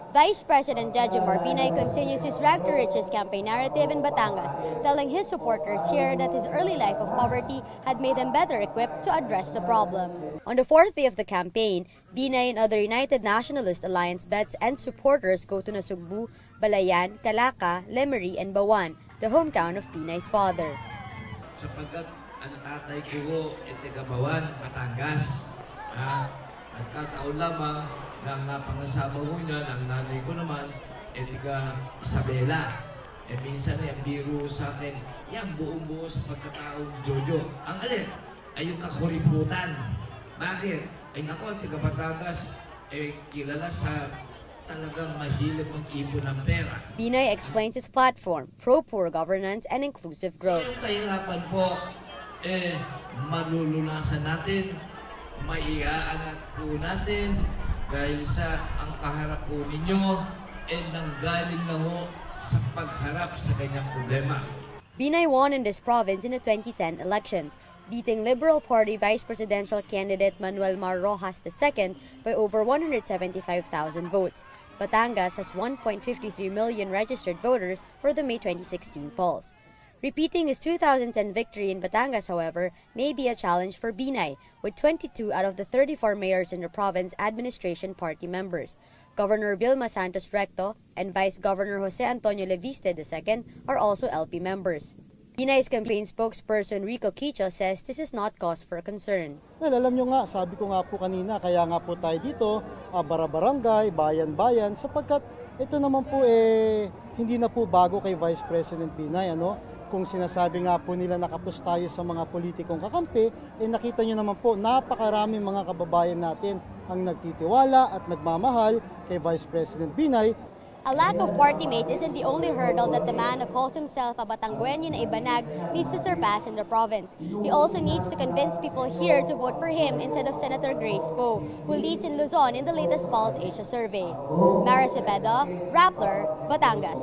Vice President Jejomar Binay continues his drag to riches campaign narrative in Batangas, telling his supporters here that his early life of poverty had made him better equipped to address the problem. On the fourth day of the campaign, Binay and other United Nationalist Alliance vets and supporters go to Nasugbu, Balayan, Calaca, Lemery, and Bawan, the hometown of Binay's father. Sapagkat ang tatay ko ay taga-Bawan, Batangas. Nagkataon lamang na napangasawa ko niya, ng nanay ko naman, ay taga Isabela. Minsan ay ang biro sa akin, yan buong-buo sa pagkatao ni Jojo. Ang alin ay yung kakuriputan. Bakit? Ay nako, ang taga Batangas ay kilala sa talagang mahilig mag-ipon ng pera. Binay explains his platform, pro-poor governance and inclusive growth. So yung kahirapan po, malulunasan natin, maiaangat po natin dahil sa ang kaharap po ninyo nanggaling na ho sa pagharap sa kanyang problema. Binay won in this province in the 2010 elections, beating Liberal Party Vice Presidential candidate Manuel Mar Rojas II by over 175,000 votes. Batangas has 1.53 million registered voters for the May 2016 polls. Repeating his 2010 victory in Batangas, however, may be a challenge for Binay, with 22 out of the 34 mayors in the province administration party members. Governor Vilma Santos Recto and Vice Governor Jose Antonio Leviste II are also LP members. Binay's campaign spokesperson Rico Quicho says this is not cause for concern. Well, alam nyo nga, sabi ko nga po kanina, kaya nga po tayo dito, bara-barangay, bayan-bayan, sapagkat ito naman po hindi na po bago kay Vice President Binay, Kung sinasabi nga po nila nakapos tayo sa mga politikong kakampi, nakita nyo naman po, napakaraming mga kababayan natin ang nagtitiwala at nagmamahal kay Vice President Binay. A lack of party mates isn't the only hurdle that the man who calls himself a Batangguenyo na Ibanag needs to surpass in the province. He also needs to convince people here to vote for him instead of Senator Grace Poe, who leads in Luzon in the latest Pulse Asia survey. Mara Cepeda, Rappler, Batangas.